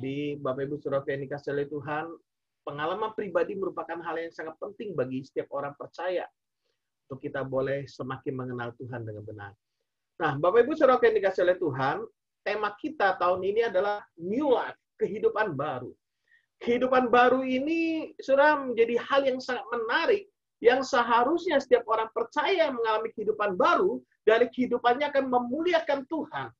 Jadi Bapak Ibu Saudara yang dikasihi oleh Tuhan, pengalaman pribadi merupakan hal yang sangat penting bagi setiap orang percaya untuk kita boleh semakin mengenal Tuhan dengan benar. Nah, Bapak Ibu Saudara yang dikasihi oleh Tuhan, tema kita tahun ini adalah New Life, kehidupan baru. Kehidupan baru ini sudah menjadi hal yang sangat menarik, yang seharusnya setiap orang percaya mengalami kehidupan baru, dari kehidupannya akan memuliakan Tuhan.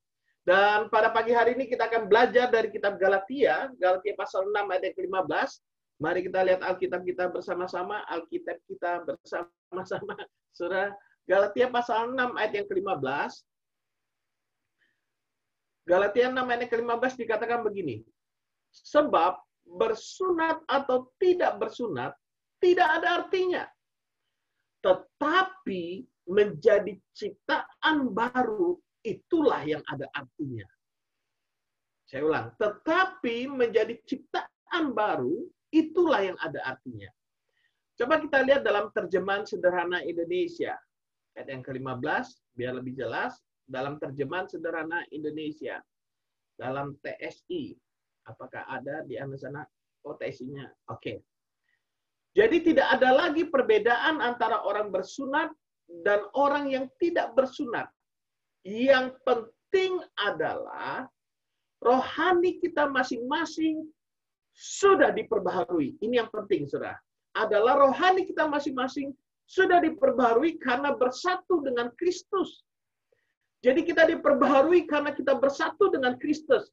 Dan pada pagi hari ini kita akan belajar dari kitab Galatia, Galatia pasal 6 ayat 15. Mari kita lihat Alkitab kita bersama-sama, Alkitab kita bersama-sama. Surah Galatia pasal 6 ayat yang ke-15. Galatia 6 ayat yang ke-15 dikatakan begini. Sebab bersunat atau tidak bersunat tidak ada artinya. Tetapi menjadi ciptaan baru, itulah yang ada artinya. Saya ulang, tetapi menjadi ciptaan baru, itulah yang ada artinya. Coba kita lihat dalam terjemahan sederhana Indonesia. Ayat yang ke-15, biar lebih jelas. Dalam terjemahan sederhana Indonesia. Dalam TSI. Apakah ada di Anda sana? Oh, TSI-nya. Oke. Jadi tidak ada lagi perbedaan antara orang bersunat dan orang yang tidak bersunat. Yang penting adalah rohani kita masing-masing sudah diperbaharui. Ini yang penting, saudara. Adalah rohani kita masing-masing sudah diperbaharui karena bersatu dengan Kristus. Jadi kita diperbaharui karena kita bersatu dengan Kristus.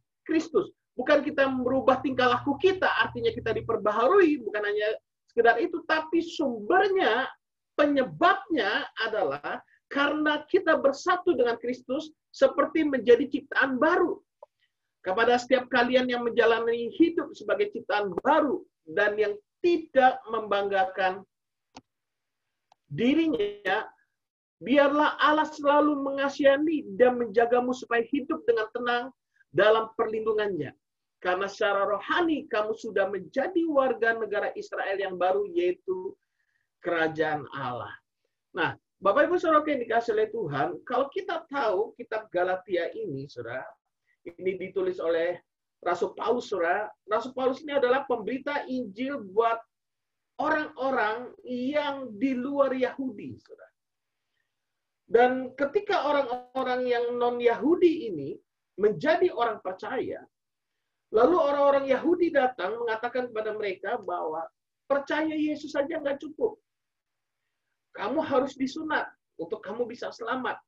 Bukan kita merubah tingkah laku kita, artinya kita diperbaharui, bukan hanya sekedar itu, tapi sumbernya, penyebabnya adalah karena kita bersatu dengan Kristus seperti menjadi ciptaan baru. Kepada setiap kalian yang menjalani hidup sebagai ciptaan baru dan yang tidak membanggakan dirinya, biarlah Allah selalu mengasihani dan menjagamu supaya hidup dengan tenang dalam perlindungannya. Karena secara rohani kamu sudah menjadi warga negara Israel yang baru, yaitu kerajaan Allah. Nah, Bapak Ibu Saudara yang dikasihi oleh Tuhan, kalau kita tahu kitab Galatia ini, Saudara, ini ditulis oleh Rasul Paulus, Saudara. Rasul Paulus ini adalah pemberita Injil buat orang-orang yang di luar Yahudi, Saudara. Dan ketika orang-orang yang non-Yahudi ini menjadi orang percaya, lalu orang-orang Yahudi datang mengatakan kepada mereka bahwa percaya Yesus saja nggak cukup. Kamu harus disunat untuk kamu bisa selamat.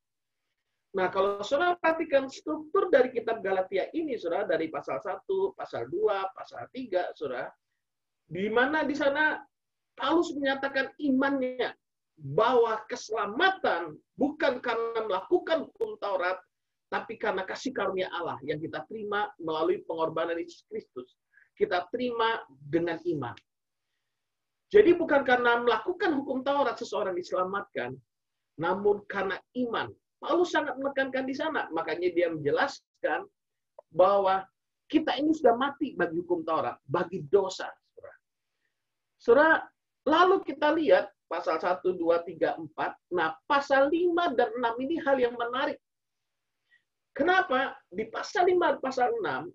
Nah, kalau saudara perhatikan struktur dari kitab Galatia ini, saudara, dari pasal 1, pasal 2, pasal 3, saudara, di mana di sana Paulus menyatakan imannya bahwa keselamatan bukan karena melakukan hukum Taurat, tapi karena kasih karunia Allah yang kita terima melalui pengorbanan Yesus Kristus. Kita terima dengan iman. Jadi bukan karena melakukan hukum Taurat seseorang diselamatkan, namun karena iman. Paulus sangat menekankan di sana. Makanya dia menjelaskan bahwa kita ini sudah mati bagi hukum Taurat, bagi dosa. Saudara, lalu kita lihat pasal 1, 2, 3, 4. Nah, pasal 5 dan 6 ini hal yang menarik. Kenapa? Di pasal 5 dan pasal 6,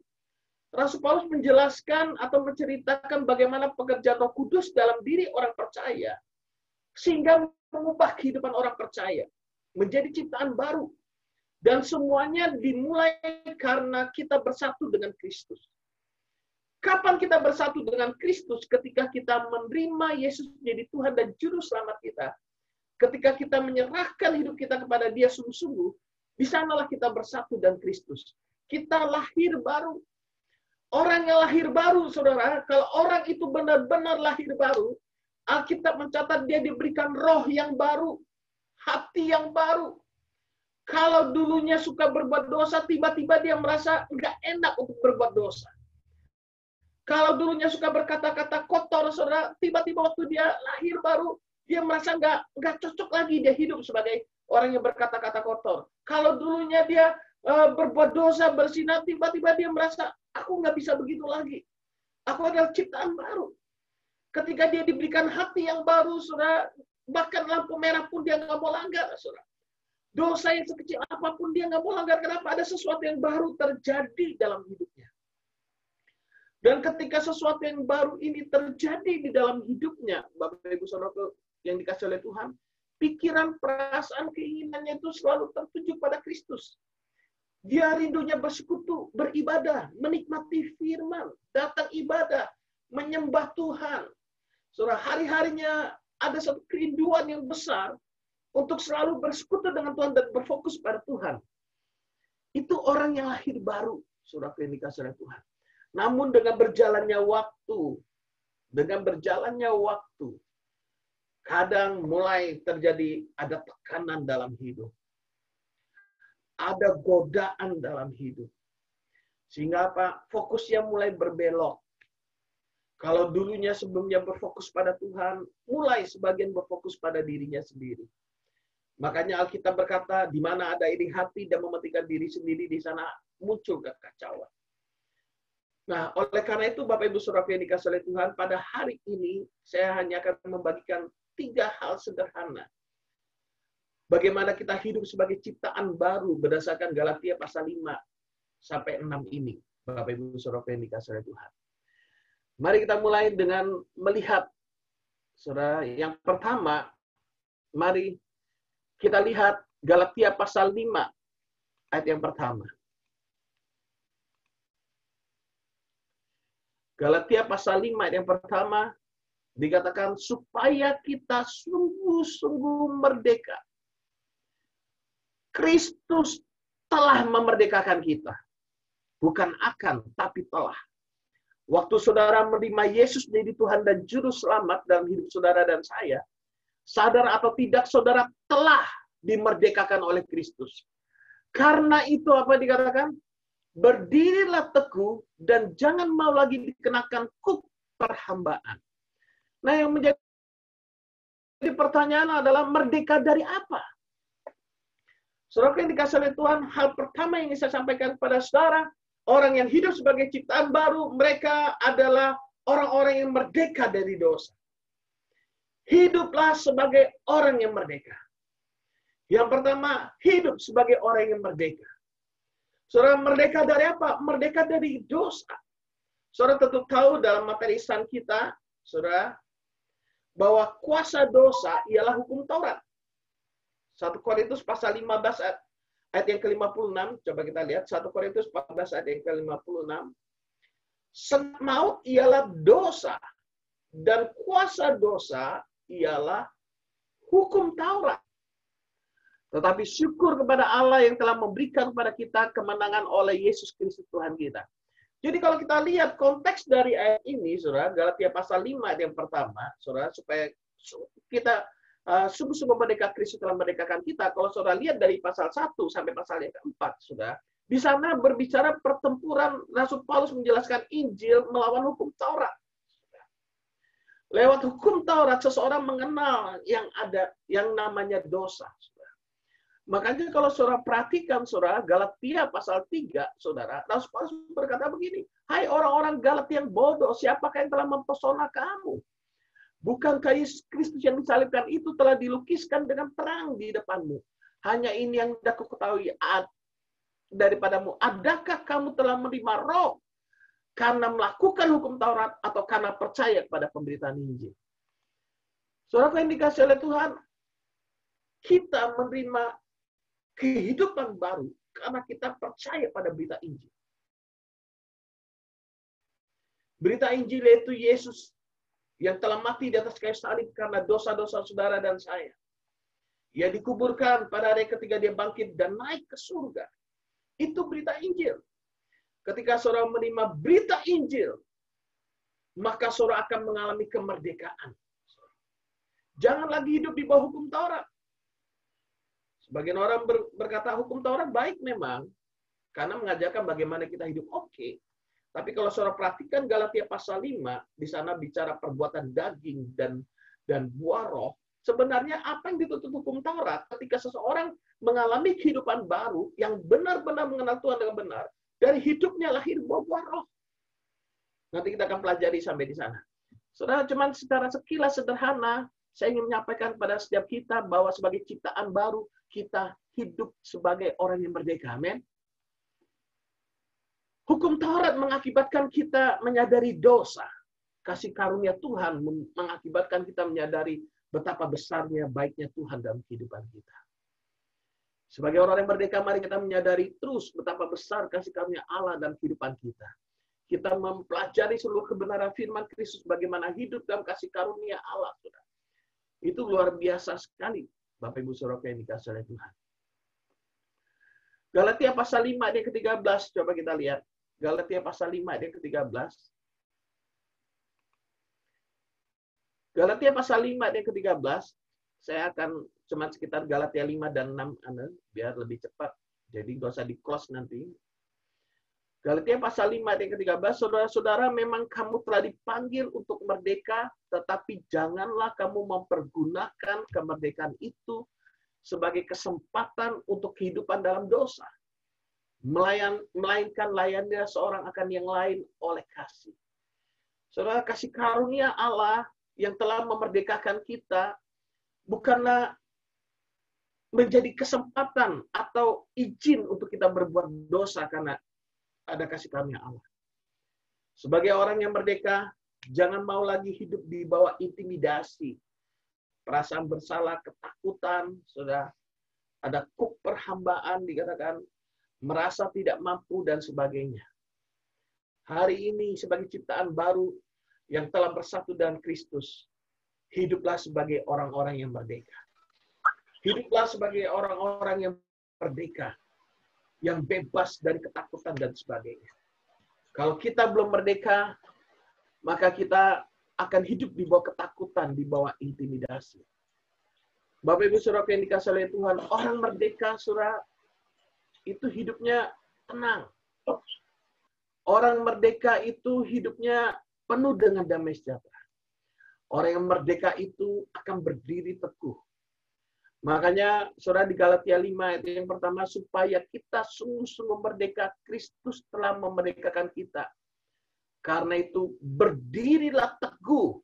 Rasul Paulus menjelaskan atau menceritakan bagaimana pekerjaan Roh Kudus dalam diri orang percaya sehingga mengubah kehidupan orang percaya menjadi ciptaan baru, dan semuanya dimulai karena kita bersatu dengan Kristus. Kapan kita bersatu dengan Kristus? Ketika kita menerima Yesus menjadi Tuhan dan Juru Selamat kita. Ketika kita menyerahkan hidup kita kepada Dia sungguh-sungguh, di sanalah kita bersatu dengan Kristus. Kita lahir baru. Orang yang lahir baru, saudara, kalau orang itu benar-benar lahir baru, Alkitab mencatat dia diberikan roh yang baru, hati yang baru. Kalau dulunya suka berbuat dosa, tiba-tiba dia merasa nggak enak untuk berbuat dosa. Kalau dulunya suka berkata-kata kotor, saudara, tiba-tiba waktu dia lahir baru, dia merasa nggak cocok lagi dia hidup sebagai orang yang berkata-kata kotor. Kalau dulunya dia berbuat dosa, berzina, tiba-tiba dia merasa, aku nggak bisa begitu lagi. Aku adalah ciptaan baru. Ketika dia diberikan hati yang baru, saudara, bahkan lampu merah pun dia nggak mau langgar, saudara. Dosa yang sekecil apapun dia nggak mau langgar. Kenapa? Ada sesuatu yang baru terjadi dalam hidupnya. Dan ketika sesuatu yang baru ini terjadi di dalam hidupnya, Bapak Ibu Saudara yang dikasih oleh Tuhan, pikiran, perasaan, keinginannya itu selalu tertuju pada Kristus. Dia rindunya bersekutu, beribadah, menikmati firman, datang ibadah, menyembah Tuhan. Saudara, hari-harinya ada satu kerinduan yang besar untuk selalu bersekutu dengan Tuhan dan berfokus pada Tuhan. Itu orang yang lahir baru, saudara yang dikasih oleh Tuhan. Namun dengan berjalannya waktu, kadang mulai terjadi ada tekanan dalam hidup. Ada godaan dalam hidup. Sehingga apa? Fokusnya mulai berbelok. Kalau dulunya sebelumnya berfokus pada Tuhan, mulai sebagian berfokus pada dirinya sendiri. Makanya Alkitab berkata, di mana ada iri hati dan mementingkan diri sendiri, di sana muncul kekacauan. Nah, oleh karena itu, Bapak Ibu Saudara yang dikasih oleh Tuhan, pada hari ini saya hanya akan membagikan 3 hal sederhana. Bagaimana kita hidup sebagai ciptaan baru berdasarkan Galatia pasal 5 sampai 6 ini, Bapak Ibu Saudara yang dikasih oleh Tuhan. Mari kita mulai dengan melihat, saudara, yang pertama, mari kita lihat Galatia pasal 5 ayat yang pertama. Galatia pasal 5 ayat yang pertama dikatakan supaya kita sungguh-sungguh merdeka. Kristus telah memerdekakan kita. Bukan akan, tapi telah. Waktu saudara menerima Yesus menjadi Tuhan dan Juru Selamat dalam hidup saudara dan saya, sadar atau tidak, saudara telah dimerdekakan oleh Kristus. Karena itu apa dikatakan? Berdirilah teguh dan jangan mau lagi dikenakan kuk perhambaan. Nah, yang menjadi pertanyaan adalah merdeka dari apa? Saudara yang dikasih oleh Tuhan, hal pertama yang saya sampaikan kepada saudara, orang yang hidup sebagai ciptaan baru, mereka adalah orang-orang yang merdeka dari dosa. Hiduplah sebagai orang yang merdeka. Yang pertama, hidup sebagai orang yang merdeka. Saudara, merdeka dari apa? Merdeka dari dosa. Saudara tentu tahu dalam materi lisan kita, saudara, bahwa kuasa dosa ialah hukum Taurat. 1 Korintus pasal 15 ayat yang ke-56, coba kita lihat 1 Korintus 14 ayat yang ke-56. Senat maut ialah dosa dan kuasa dosa ialah hukum Taurat. Tetapi syukur kepada Allah yang telah memberikan kepada kita kemenangan oleh Yesus Kristus Tuhan kita. Jadi kalau kita lihat konteks dari ayat ini, saudara, Galatia pasal 5 ayat yang pertama, saudara, supaya kita sungguh-sungguh merdeka, Kristus telah merdekakan kita. Kalau saudara lihat dari pasal 1 sampai pasal yang keempat, saudara, di sana berbicara pertempuran Rasul Paulus menjelaskan Injil melawan hukum Taurat. Lewat hukum Taurat, seseorang mengenal yang ada yang namanya dosa. Makanya kalau saudara perhatikan, saudara, Galatia pasal 3, saudara, Rasul Paulus berkata begini, hai orang-orang Galatia yang bodoh, siapakah yang telah mempesona kamu? Bukankah Yesus Kristus yang disalibkan itu telah dilukiskan dengan terang di depanmu? Hanya ini yang hendak ku ketahui daripadamu. Adakah kamu telah menerima roh karena melakukan hukum Taurat atau karena percaya kepada pemberitaan Injil? Saudara yang dikasih oleh Tuhan, kita menerima kehidupan baru karena kita percaya pada berita Injil. Berita Injil yaitu Yesus yang telah mati di atas kayu salib karena dosa-dosa saudara dan saya. Ia dikuburkan pada hari ketiga, dia bangkit dan naik ke surga. Itu berita Injil. Ketika saudara menerima berita Injil, maka saudara akan mengalami kemerdekaan. Jangan lagi hidup di bawah hukum Taurat. Sebagian orang berkata hukum Taurat baik memang, karena mengajarkan bagaimana kita hidup oke. Tapi kalau saudara perhatikan Galatia pasal 5, di sana bicara perbuatan daging dan buah roh. Sebenarnya apa yang dituntut hukum Taurat ketika seseorang mengalami kehidupan baru yang benar-benar mengenal Tuhan dengan benar, dari hidupnya lahir buah roh. Nanti kita akan pelajari sampai di sana. Saudara, cuman secara sekilas sederhana, saya ingin menyampaikan kepada setiap kita bahwa sebagai ciptaan baru, kita hidup sebagai orang yang merdeka. Amin. Hukum Taurat mengakibatkan kita menyadari dosa. Kasih karunia Tuhan mengakibatkan kita menyadari betapa besarnya baiknya Tuhan dalam kehidupan kita. Sebagai orang yang merdeka, mari kita menyadari terus betapa besar kasih karunia Allah dalam kehidupan kita. Kita mempelajari seluruh kebenaran firman Kristus, bagaimana hidup dalam kasih karunia Allah. Saudara. Itu luar biasa sekali, Bapak Ibu Saudara yang dikasihi oleh Tuhan. Galatia pasal 5 ayat ke-13, coba kita lihat. Galatia pasal 5 ayat ke-13. Galatia pasal 5 ayat ke-13, saya akan cuma sekitar Galatia 5 dan 6, biar lebih cepat. Jadi nggak usah di-close nanti. Galatia pasal 5 ayat ke-13, saudara-saudara, memang kamu telah dipanggil untuk merdeka, tetapi janganlah kamu mempergunakan kemerdekaan itu sebagai kesempatan untuk kehidupan dalam dosa. Melainkan layanilah seorang akan yang lain oleh kasih. Saudara, kasih karunia Allah yang telah memerdekakan kita bukanlah menjadi kesempatan atau izin untuk kita berbuat dosa karena ada kasih karunia Allah. Sebagai orang yang merdeka, jangan mau lagi hidup di bawah intimidasi, perasaan bersalah, ketakutan, sudah ada kuk perhambaan dikatakan, merasa tidak mampu dan sebagainya. Hari ini sebagai ciptaan baru yang telah bersatu dengan Kristus, hiduplah sebagai orang-orang yang merdeka. Hiduplah sebagai orang-orang yang merdeka, yang bebas dari ketakutan dan sebagainya. Kalau kita belum merdeka, maka kita akan hidup di bawah ketakutan, di bawah intimidasi. Bapak Ibu Saudara yang dikasihi oleh Tuhan, orang merdeka, Saudara, itu hidupnya tenang. Orang merdeka itu hidupnya penuh dengan damai sejahtera. Orang yang merdeka itu akan berdiri teguh. Makanya, saudara, di Galatia 5 ayat yang pertama, supaya kita sungguh-sungguh merdeka, Kristus telah memerdekakan kita. Karena itu, berdirilah teguh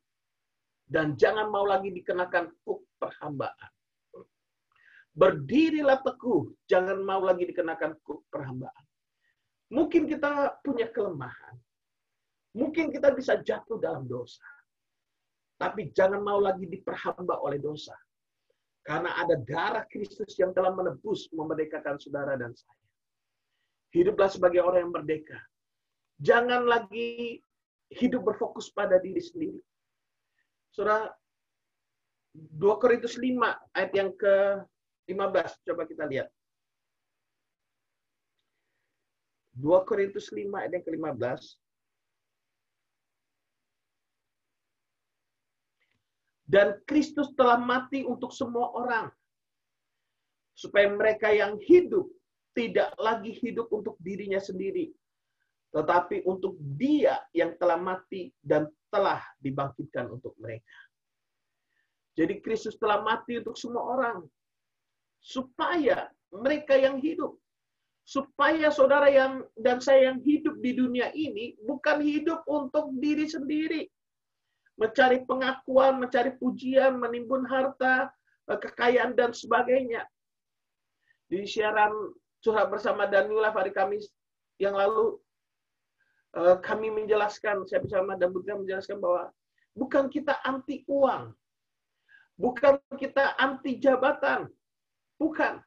dan jangan mau lagi dikenakan kuk perhambaan. Berdirilah teguh, jangan mau lagi dikenakan kuk perhambaan. Mungkin kita punya kelemahan. Mungkin kita bisa jatuh dalam dosa. Tapi jangan mau lagi diperhamba oleh dosa. Karena ada darah Kristus yang telah menebus, memerdekakan saudara dan saya. Hiduplah sebagai orang yang merdeka. Jangan lagi hidup berfokus pada diri sendiri. Saudara, 2 Korintus 5 ayat yang ke-15. Coba kita lihat. 2 Korintus 5 ayat yang ke-15. Dan Kristus telah mati untuk semua orang. Supaya mereka yang hidup tidak lagi hidup untuk dirinya sendiri. Tetapi untuk Dia yang telah mati dan telah dibangkitkan untuk mereka. Jadi Kristus telah mati untuk semua orang. Supaya mereka yang hidup. Supaya saudara yang dan saya yang hidup di dunia ini bukan hidup untuk diri sendiri. Mencari pengakuan, mencari pujian, menimbun harta, kekayaan, dan sebagainya. Di siaran Curhat Bersama Danula hari Kamis yang lalu, kami menjelaskan, saya bersama dan Bunda menjelaskan bahwa bukan kita anti uang. Bukan kita anti jabatan. Bukan.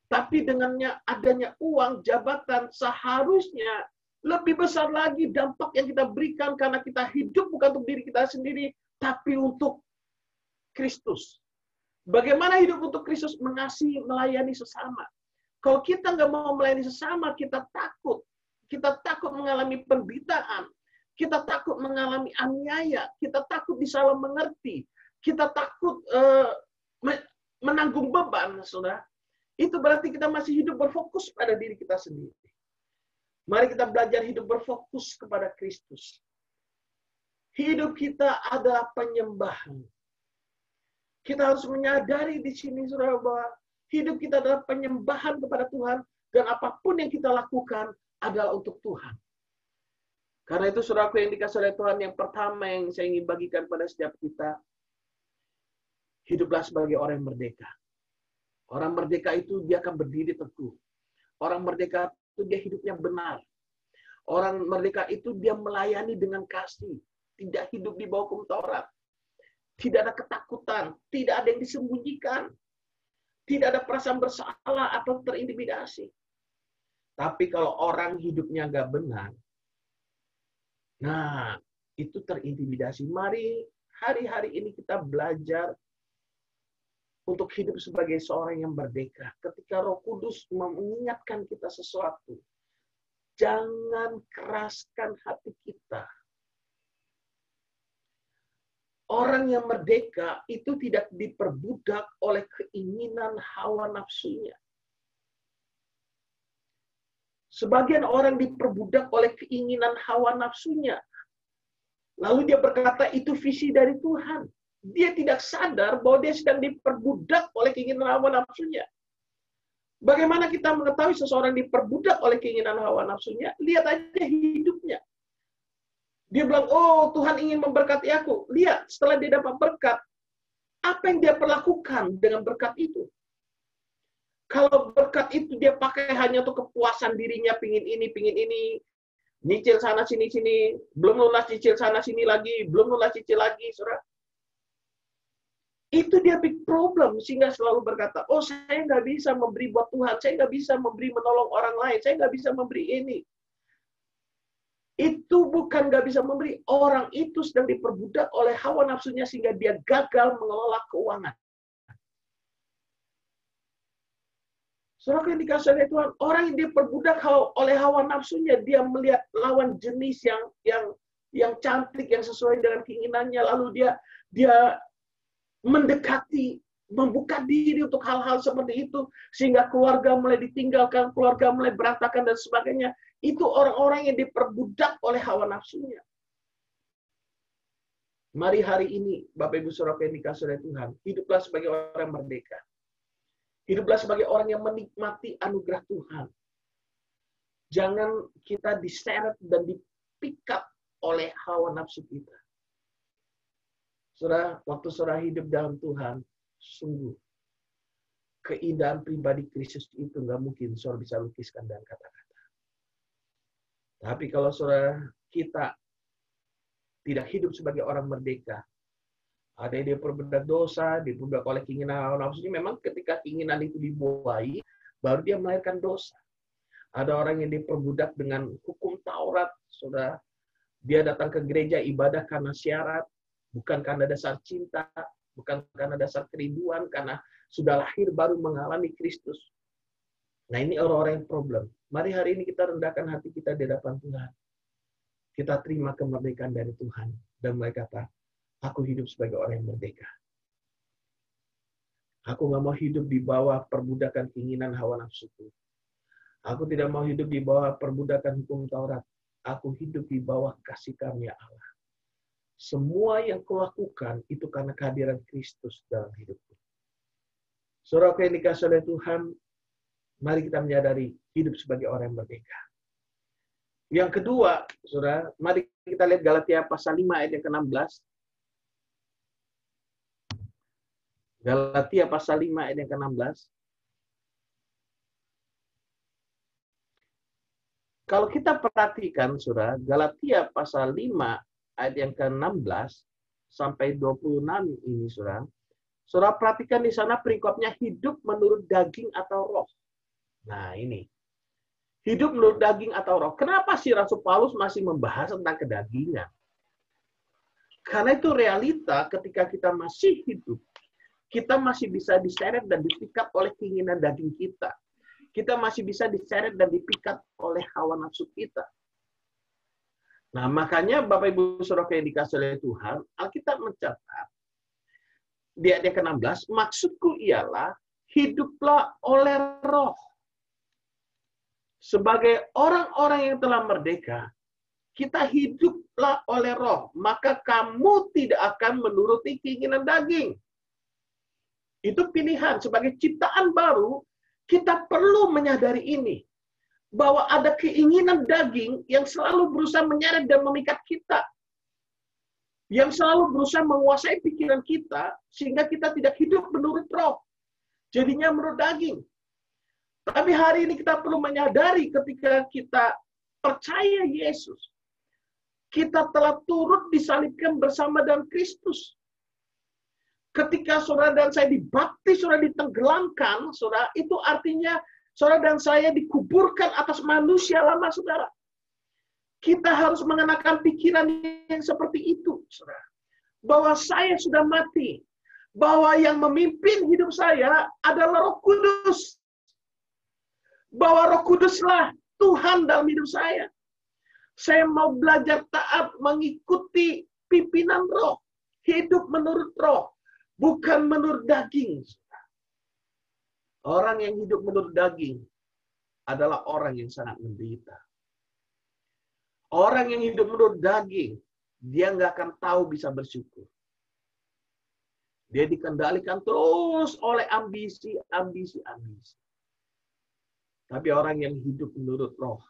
Tapi dengannya adanya uang, jabatan, seharusnya lebih besar lagi dampak yang kita berikan karena kita hidup bukan untuk diri kita sendiri, tapi untuk Kristus. Bagaimana hidup untuk Kristus? Mengasihi, melayani sesama. Kalau kita nggak mau melayani sesama, kita takut. Kita takut mengalami penderitaan. Kita takut mengalami aniaya. Kita takut disalah mengerti. Kita takut menanggung beban, saudara. Itu berarti kita masih hidup berfokus pada diri kita sendiri. Mari kita belajar hidup berfokus kepada Kristus. Hidup kita adalah penyembahan. Kita harus menyadari di sini, saudara, bahwa hidup kita adalah penyembahan kepada Tuhan. Dan apapun yang kita lakukan adalah untuk Tuhan. Karena itu, saudaraku yang dikasihi oleh Tuhan, yang pertama yang saya ingin bagikan pada setiap kita, hiduplah sebagai orang yang merdeka. Orang merdeka itu dia akan berdiri teguh. Orang merdeka itu dia hidupnya benar. Orang merdeka itu dia melayani dengan kasih. Tidak hidup di bawah hukum Taurat. Tidak ada ketakutan. Tidak ada yang disembunyikan. Tidak ada perasaan bersalah atau terintimidasi. Tapi kalau orang hidupnya nggak benar, nah itu terintimidasi. Mari hari-hari ini kita belajar untuk hidup sebagai seorang yang merdeka. Ketika Roh Kudus mengingatkan kita sesuatu, jangan keraskan hati kita. Orang yang merdeka itu tidak diperbudak oleh keinginan hawa nafsunya. Sebagian orang diperbudak oleh keinginan hawa nafsunya. Lalu dia berkata itu visi dari Tuhan. Dia tidak sadar bahwa dia sedang diperbudak oleh keinginan hawa nafsunya. Bagaimana kita mengetahui seseorang diperbudak oleh keinginan hawa nafsunya? Lihat aja hidupnya. Dia bilang, oh Tuhan ingin memberkati aku. Lihat, setelah dia dapat berkat, apa yang dia perlakukan dengan berkat itu? Kalau berkat itu dia pakai hanya untuk kepuasan dirinya, pingin ini, nyicil sana sini, belum lunas cicil sana sini lagi, belum lunas cicil lagi, saudara. Itu dia big problem, sehingga selalu berkata, oh saya nggak bisa memberi buat Tuhan, saya nggak bisa memberi menolong orang lain, saya nggak bisa memberi ini. Itu bukan nggak bisa memberi, orang itu sedang diperbudak oleh hawa nafsunya sehingga dia gagal mengelola keuangan. Saudara yang dikasih oleh Tuhan, orang yang diperbudak oleh hawa nafsunya, dia melihat lawan jenis yang cantik, yang sesuai dengan keinginannya, lalu dia mendekati, membuka diri untuk hal-hal seperti itu, sehingga keluarga mulai ditinggalkan, keluarga mulai berantakan dan sebagainya. Itu orang-orang yang diperbudak oleh hawa nafsunya. Mari hari ini, Bapak Ibu Saudara yang dikasih oleh Tuhan, hiduplah sebagai orang merdeka. Hiduplah sebagai orang yang menikmati anugerah Tuhan. Jangan kita diseret dan dipikat oleh hawa nafsu kita. Saudara, waktu saudara hidup dalam Tuhan, sungguh keindahan pribadi Kristus itu nggak mungkin saudara bisa lukiskan dengan kata-kata. Tapi kalau saudara kita tidak hidup sebagai orang merdeka, ada yang diperbudak dosa, diperbudak oleh keinginan hawa nafsunya. Memang ketika keinginan itu dibuai, baru dia melahirkan dosa. Ada orang yang diperbudak dengan hukum Taurat, saudara. Dia datang ke gereja ibadah karena syarat, bukan karena dasar cinta, bukan karena dasar kerinduan, karena sudah lahir baru mengalami Kristus. Nah ini orang-orang yang problem. Mari hari ini kita rendahkan hati kita di hadapan Tuhan. Kita terima kemerdekaan dari Tuhan. Dan mereka kata, aku hidup sebagai orang yang merdeka. Aku nggak mau hidup di bawah perbudakan keinginan hawa nafsuku. Aku tidak mau hidup di bawah perbudakan hukum Taurat. Aku hidup di bawah kasih karunia Allah. Semua yang kulakukan itu karena kehadiran Kristus dalam hidupku. Saudara yang dikasih oleh Tuhan, mari kita menyadari hidup sebagai orang yang merdeka. Yang kedua, saudara, mari kita lihat Galatia pasal 5 ayat yang ke-16. Galatia pasal 5 ayat yang ke-16. Kalau kita perhatikan, saudara, Galatia pasal 5 ayat yang ke-16 sampai 26 ini, saudara. Saudara perhatikan di sana perikopnya hidup menurut daging atau roh. Nah, ini. Hidup menurut daging atau roh. Kenapa sih Rasul Paulus masih membahas tentang kedagingan? Karena itu realita ketika kita masih hidup, kita masih bisa diseret dan dipikat oleh keinginan daging kita. Kita masih bisa diseret dan dipikat oleh hawa nafsu kita. Nah, makanya Bapak Ibu Saudara yang dikasih oleh Tuhan, Alkitab mencatat di ayat yang ke-16, maksudku ialah hiduplah oleh roh. Sebagai orang-orang yang telah merdeka, kita hiduplah oleh roh, maka kamu tidak akan menuruti keinginan daging. Itu pilihan. Sebagai ciptaan baru, kita perlu menyadari ini. Bahwa ada keinginan daging yang selalu berusaha menyeret dan memikat kita. Yang selalu berusaha menguasai pikiran kita, sehingga kita tidak hidup menurut roh. Jadinya menurut daging. Tapi hari ini kita perlu menyadari ketika kita percaya Yesus, kita telah turut disalibkan bersama dengan Kristus. Ketika saudara dan saya dibaptis, saudara ditenggelamkan, saudara, itu artinya saudara dan saya dikuburkan atas manusia lama, saudara. Kita harus mengenakan pikiran yang seperti itu, saudara. Bahwa saya sudah mati. Bahwa yang memimpin hidup saya adalah Roh Kudus. Bahwa Roh Kuduslah Tuhan dalam hidup saya. Saya mau belajar taat mengikuti pimpinan Roh. Hidup menurut Roh. Bukan menurut daging. Orang yang hidup menurut daging adalah orang yang sangat menderita. Orang yang hidup menurut daging, dia nggak akan tahu bisa bersyukur. Dia dikendalikan terus oleh ambisi. Tapi orang yang hidup menurut Roh,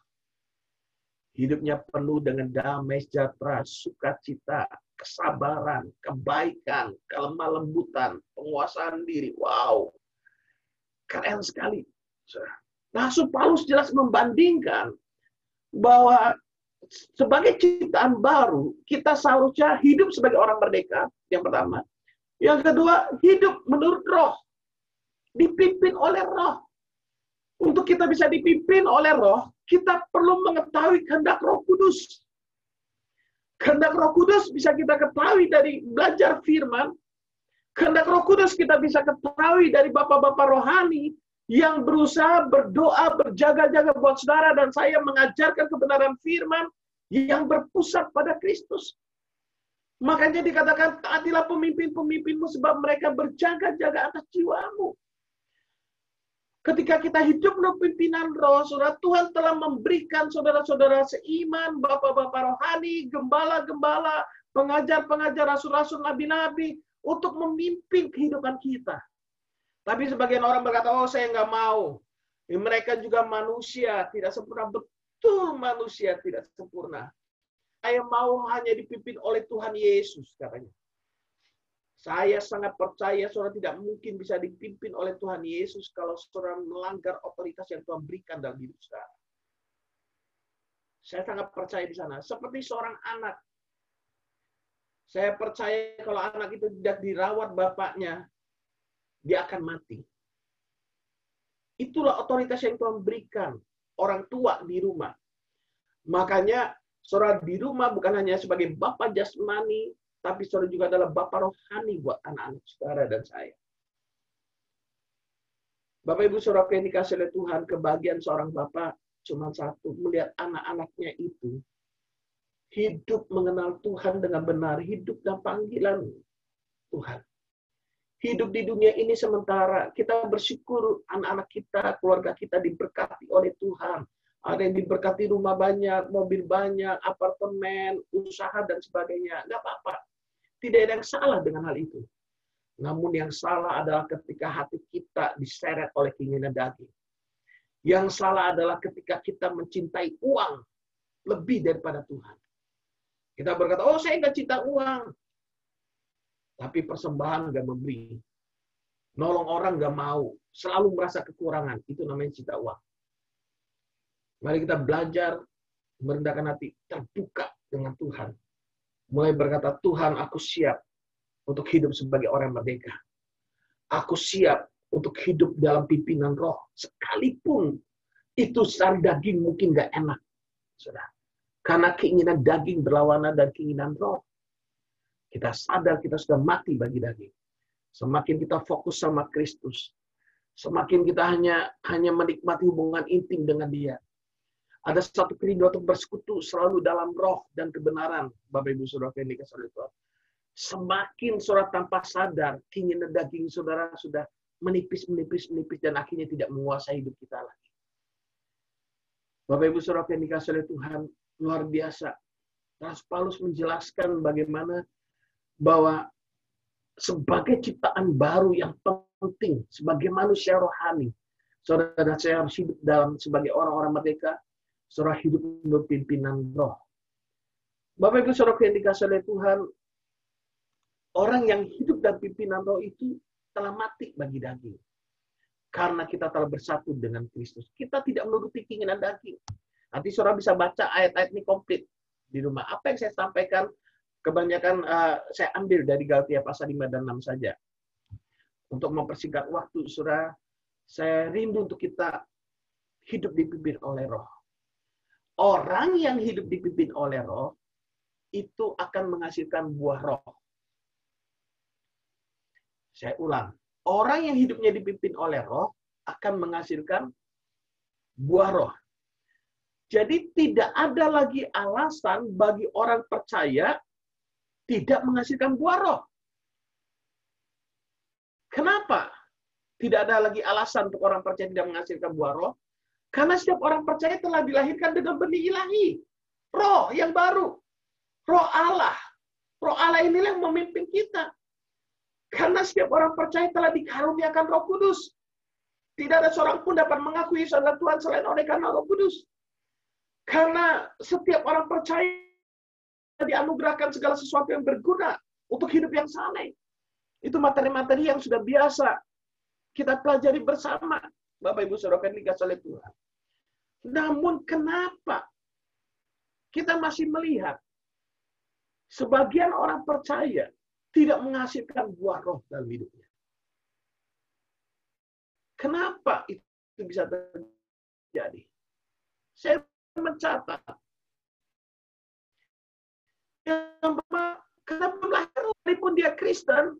hidupnya penuh dengan damai sejahtera, sukacita, kesabaran, kebaikan, kelemah lembutan, penguasaan diri. Wow, keren sekali. Rasul Paulus jelas membandingkan bahwa sebagai ciptaan baru, kita seharusnya hidup sebagai orang merdeka, yang pertama. Yang kedua, hidup menurut Roh. Dipimpin oleh Roh. Untuk kita bisa dipimpin oleh Roh, kita perlu mengetahui kehendak Roh Kudus. Kehendak Roh Kudus bisa kita ketahui dari belajar firman. Kehendak Roh Kudus kita bisa ketahui dari bapak-bapak rohani yang berusaha berdoa, berjaga-jaga buat saudara dan saya mengajarkan kebenaran firman yang berpusat pada Kristus. Makanya dikatakan, taatilah pemimpin-pemimpinmu sebab mereka berjaga-jaga atas jiwamu. Ketika kita hidup menurut pimpinan Roh, saudara, Tuhan telah memberikan saudara-saudara seiman, bapak-bapak rohani, gembala-gembala, pengajar-pengajar, rasul-rasul, nabi-nabi, untuk memimpin kehidupan kita. Tapi sebagian orang berkata, oh saya nggak mau. Mereka juga manusia, tidak sempurna. Betul manusia tidak sempurna. Saya mau hanya dipimpin oleh Tuhan Yesus, katanya. Saya sangat percaya saudara tidak mungkin bisa dipimpin oleh Tuhan Yesus kalau saudara melanggar otoritas yang Tuhan berikan dalam hidup saudara. Saya sangat percaya di sana. Seperti seorang anak. Saya percaya kalau anak itu tidak dirawat bapaknya, dia akan mati. Itulah otoritas yang Tuhan berikan. Orang tua di rumah. Makanya saudara di rumah bukan hanya sebagai bapak jasmani, tapi saudara juga adalah bapak rohani buat anak-anak saudara dan saya. Bapak Ibu saudara yang dikasih oleh Tuhan, kebahagiaan seorang bapak cuma satu, melihat anak-anaknya itu hidup mengenal Tuhan dengan benar, hidup dan panggilan Tuhan. Hidup di dunia ini sementara, kita bersyukur anak-anak kita, keluarga kita diberkati oleh Tuhan. Ada yang diberkati rumah banyak, mobil banyak, apartemen, usaha, dan sebagainya. Nggak apa-apa. Tidak ada yang salah dengan hal itu. Namun yang salah adalah ketika hati kita diseret oleh keinginan daging. Yang salah adalah ketika kita mencintai uang lebih daripada Tuhan. Kita berkata, oh saya nggak cinta uang. Tapi persembahan nggak memberi. Nolong orang nggak mau. Selalu merasa kekurangan. Itu namanya cinta uang. Mari kita belajar merendahkan hati, terbuka dengan Tuhan. Mulai berkata, Tuhan aku siap untuk hidup sebagai orang merdeka. Aku siap untuk hidup dalam pimpinan Roh. Sekalipun itu secara daging mungkin nggak enak. Saudara. Karena keinginan daging berlawanan dan keinginan Roh. Kita sadar kita sudah mati bagi daging. Semakin kita fokus sama Kristus. Semakin kita hanya menikmati hubungan intim dengan Dia. Ada satu kerinduan untuk bersekutu selalu dalam roh dan kebenaran. Bapak Ibu Saudara yang dikasihi oleh Tuhan. Semakin saudara tanpa sadar, keinginan daging saudara sudah menipis dan akhirnya tidak menguasai hidup kita lagi. Bapak Ibu Saudara yang dikasihi oleh Tuhan, luar biasa. Rasul Paulus menjelaskan bagaimana bahwa sebagai ciptaan baru yang penting, sebagai manusia rohani, saudara dan saya harus hidup sebagai orang-orang merdeka. Saudara hidup menurut pimpinan Roh. Bapak Ibu Saudara yang dikasihi oleh Tuhan, orang yang hidup dan pimpinan Roh itu telah mati bagi daging. Karena kita telah bersatu dengan Kristus. Kita tidak menuruti keinginan daging. Nanti saudara bisa baca ayat-ayat ini komplit di rumah. Apa yang saya sampaikan, kebanyakan saya ambil dari Galatia pasal 5 dan 6 saja. Untuk mempersingkat waktu, saudara, saya rindu untuk kita hidup dipimpin oleh Roh. Orang yang hidup dipimpin oleh Roh, itu akan menghasilkan buah Roh. Saya ulang. Orang yang hidupnya dipimpin oleh Roh, akan menghasilkan buah Roh. Jadi tidak ada lagi alasan bagi orang percaya tidak menghasilkan buah Roh. Kenapa? Tidak ada lagi alasan untuk orang percaya tidak menghasilkan buah Roh. Karena setiap orang percaya telah dilahirkan dengan benih ilahi. Roh yang baru. Roh Allah. Roh Allah inilah yang memimpin kita. Karena setiap orang percaya telah dikaruniakan Roh Kudus. Tidak ada seorang pun dapat mengakui Yesus adalah Tuhan selain oleh karena Roh Kudus. Karena setiap orang percaya dianugerahkan segala sesuatu yang berguna untuk hidup yang saleh. Itu materi-materi yang sudah biasa kita pelajari bersama. Bapak Ibu Saudara yang dikasihi oleh Tuhan. Namun kenapa kita masih melihat sebagian orang percaya tidak menghasilkan buah Roh dalam hidupnya? Kenapa itu bisa terjadi? Saya mencatat yang pertama, karena belum lahir, walaupun dia Kristen,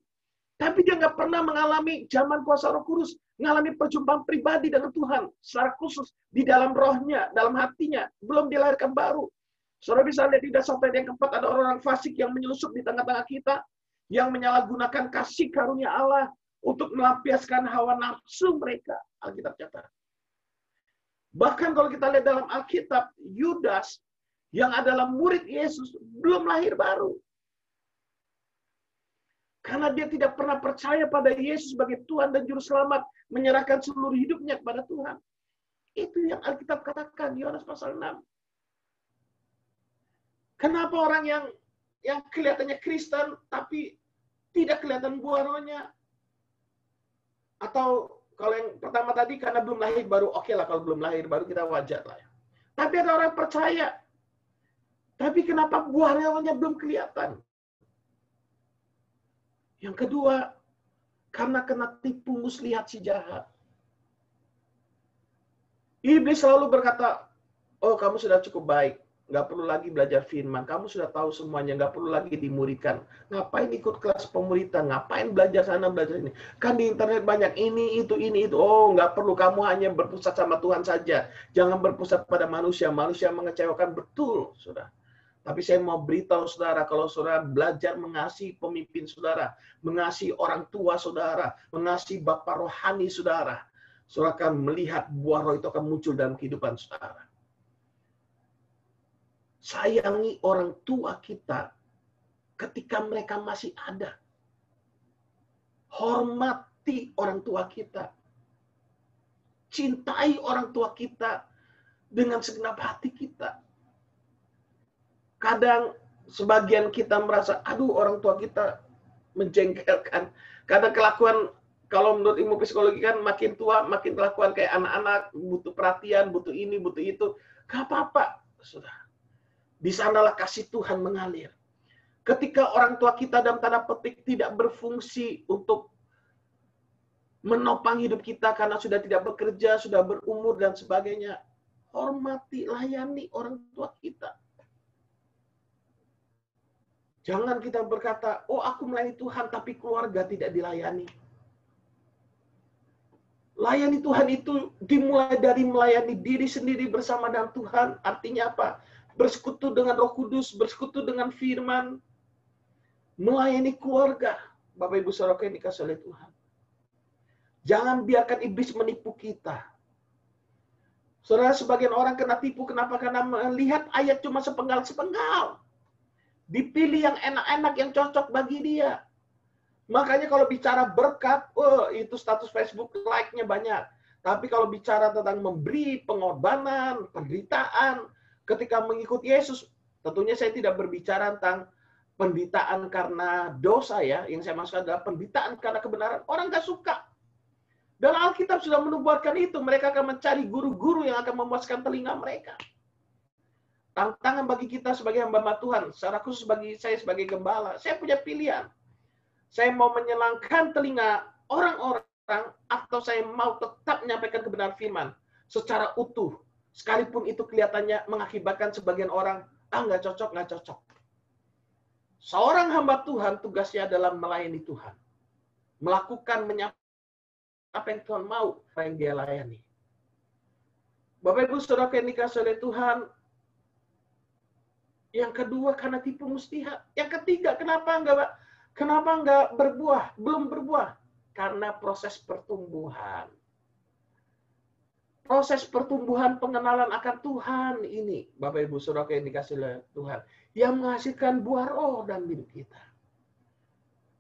tapi dia nggak pernah mengalami zaman kuasa Roh Kudus, mengalami perjumpaan pribadi dengan Tuhan secara khusus di dalam rohnya, dalam hatinya, belum dilahirkan baru. Saudara bisa lihat di dasar yang keempat, ada orang-orang fasik yang menyelusup di tengah-tengah kita, yang menyalahgunakan kasih karunia Allah untuk melampiaskan hawa nafsu mereka. Alkitab catat. Bahkan kalau kita lihat dalam Alkitab, Yudas yang adalah murid Yesus belum lahir baru. Karena dia tidak pernah percaya pada Yesus sebagai Tuhan dan Juru Selamat, menyerahkan seluruh hidupnya kepada Tuhan. Itu yang Alkitab katakan, Yohanes pasal 6. Kenapa orang yang kelihatannya Kristen, tapi tidak kelihatan buah rohnya? Atau kalau yang pertama tadi, karena belum lahir baru, oke lah kalau belum lahir baru kita wajar lah. Tapi ada orang percaya, tapi kenapa buah rohnya belum kelihatan? Yang kedua, karena kena tipu muslihat si jahat. Iblis selalu berkata, oh kamu sudah cukup baik, nggak perlu lagi belajar firman, kamu sudah tahu semuanya, nggak perlu lagi dimuridkan. Ngapain ikut kelas pemuritan, ngapain belajar sana, belajar ini. Kan di internet banyak ini, itu. Oh, nggak perlu, kamu hanya berpusat sama Tuhan saja. Jangan berpusat pada manusia, manusia mengecewakan, betul, saudara. Tapi saya mau beritahu saudara, kalau saudara belajar mengasihi pemimpin saudara, mengasihi orang tua saudara, mengasihi bapak rohani saudara, saudara akan melihat buah roh itu akan muncul dalam kehidupan saudara. Sayangi orang tua kita ketika mereka masih ada. Hormati orang tua kita. Cintai orang tua kita dengan segenap hati kita. Kadang sebagian kita merasa, aduh orang tua kita menjengkelkan. Kadang kelakuan, kalau menurut ilmu psikologi kan makin tua, makin kelakuan kayak anak-anak, butuh perhatian, butuh ini, butuh itu. Gak apa-apa, saudara. Di sanalah kasih Tuhan mengalir. Ketika orang tua kita dalam tanda petik tidak berfungsi untuk menopang hidup kita karena sudah tidak bekerja, sudah berumur dan sebagainya, hormati, layani orang tua kita. Jangan kita berkata, oh aku melayani Tuhan tapi keluarga tidak dilayani. Layani Tuhan itu dimulai dari melayani diri sendiri bersama dengan Tuhan. Artinya apa? Bersekutu dengan Roh Kudus, bersekutu dengan firman. Melayani keluarga. Bapak Ibu Saudara yang dikasihi oleh Tuhan. Jangan biarkan iblis menipu kita. Saudara, sebagian orang kena tipu. Kenapa? Karena melihat ayat cuma sepenggal-sepenggal. Dipilih yang enak-enak, yang cocok bagi dia. Makanya kalau bicara berkat, itu status Facebook like-nya banyak. Tapi kalau bicara tentang memberi pengorbanan, penderitaan, ketika mengikuti Yesus, tentunya saya tidak berbicara tentang penderitaan karena dosa ya. Yang saya maksud adalah penderitaan karena kebenaran. Orang gak suka. Dan Alkitab sudah menubuatkan itu. Mereka akan mencari guru-guru yang akan memuaskan telinga mereka. Tantangan bagi kita sebagai hamba Tuhan, secara khusus bagi saya sebagai gembala, saya punya pilihan. Saya mau menyelangkan telinga orang-orang atau saya mau tetap menyampaikan kebenaran firman secara utuh. Sekalipun itu kelihatannya mengakibatkan sebagian orang, nggak cocok, nggak cocok. Seorang hamba Tuhan tugasnya adalah melayani Tuhan. Melakukan apa yang Tuhan mau, apa yang dia layani. Bapak Ibu Saudara yang dikasihi oleh Tuhan, yang kedua karena tipu muslihat. Yang ketiga kenapa enggak berbuah, belum berbuah? Karena proses pertumbuhan. Proses pertumbuhan pengenalan akan Tuhan ini, Bapak Ibu Saudara yang dikasihi oleh Tuhan, yang menghasilkan buah roh dalam hidup kita.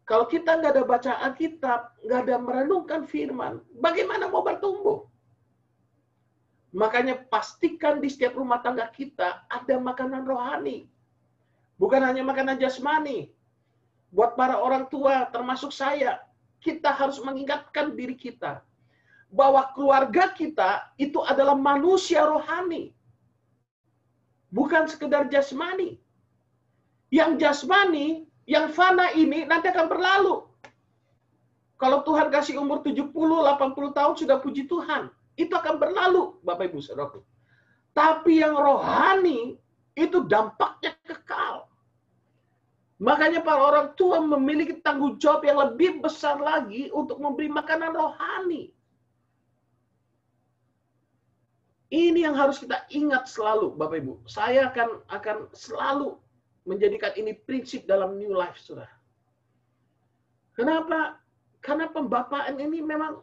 Kalau kita nggak ada baca Alkitab, nggak ada merenungkan firman, bagaimana mau bertumbuh? Makanya pastikan di setiap rumah tangga kita ada makanan rohani. Bukan hanya makanan jasmani. Buat para orang tua, termasuk saya, kita harus mengingatkan diri kita bahwa keluarga kita itu adalah manusia rohani. Bukan sekedar jasmani. Yang jasmani, yang fana ini nanti akan berlalu. Kalau Tuhan kasih umur 70, 80 tahun sudah puji Tuhan. Itu akan berlalu, Bapak Ibu Saudara. Tapi yang rohani itu dampaknya kekal. Makanya para orang tua memiliki tanggung jawab yang lebih besar lagi untuk memberi makanan rohani. Ini yang harus kita ingat selalu, Bapak Ibu. Saya akan selalu menjadikan ini prinsip dalam New Life, Saudara. Kenapa? Karena pembapaan ini memang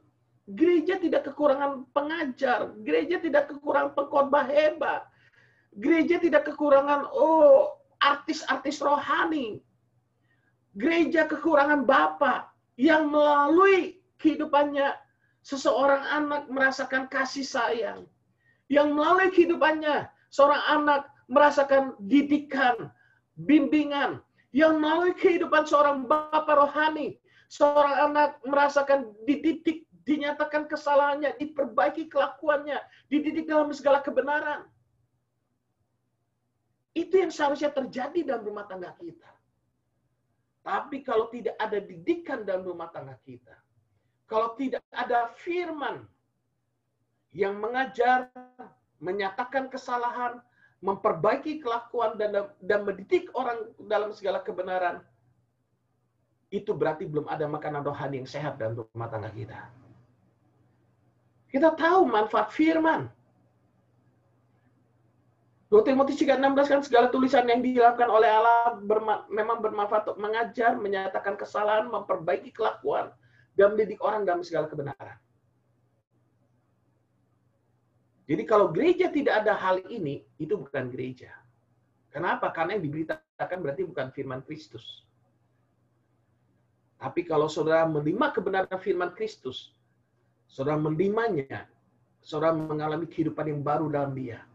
gereja tidak kekurangan pengajar, gereja tidak kekurangan pengkhotbah hebat, gereja tidak kekurangan artis-artis rohani. Gereja kekurangan Bapa yang melalui kehidupannya seseorang anak merasakan kasih sayang. Yang melalui kehidupannya seorang anak merasakan didikan, bimbingan. Yang melalui kehidupan seorang Bapa rohani, seorang anak merasakan dididik, dinyatakan kesalahannya, diperbaiki kelakuannya, dididik dalam segala kebenaran. Itu yang seharusnya terjadi dalam rumah tangga kita. Tapi kalau tidak ada didikan dalam rumah tangga kita, kalau tidak ada firman yang mengajar, menyatakan kesalahan, memperbaiki kelakuan dan mendidik orang dalam segala kebenaran, itu berarti belum ada makanan rohani yang sehat dalam rumah tangga kita. Kita tahu manfaat firman. 2 Timotius 3:16 kan segala tulisan yang dilakukan oleh Allah memang bermanfaat untuk mengajar, menyatakan kesalahan, memperbaiki kelakuan, dan mendidik orang dalam segala kebenaran. Jadi kalau gereja tidak ada hal ini, itu bukan gereja. Kenapa? Karena yang diberitakan berarti bukan firman Kristus. Tapi kalau saudara menerima kebenaran firman Kristus, saudara menerimanya, saudara mengalami kehidupan yang baru dalam dia.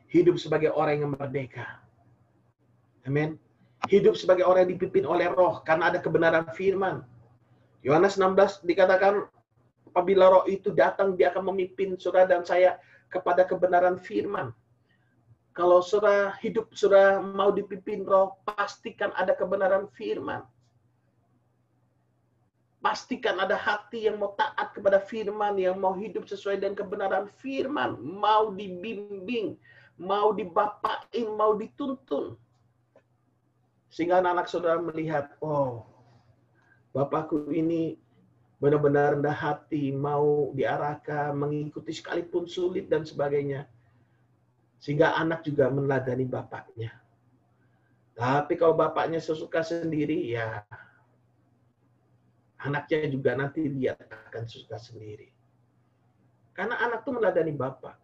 Hidup sebagai orang yang merdeka. Amin. Hidup sebagai orang yang dipimpin oleh roh, karena ada kebenaran firman. Yohanes 16 dikatakan, apabila roh itu datang, dia akan memimpin saudara dan saya kepada kebenaran firman. Kalau saudara hidup, saudara mau dipimpin roh, pastikan ada kebenaran firman. Pastikan ada hati yang mau taat kepada firman, yang mau hidup sesuai dengan kebenaran firman, mau dibimbing, mau dibapain, mau dituntun. Sehingga anak-anak saudara melihat, oh, Bapakku ini benar-benar rendah hati, mau diarahkan, mengikuti sekalipun sulit dan sebagainya. Sehingga anak juga meneladani bapaknya. Tapi kalau bapaknya sesuka sendiri, ya anaknya juga nanti lihat akan suka sendiri. Karena anak itu meneladani bapak.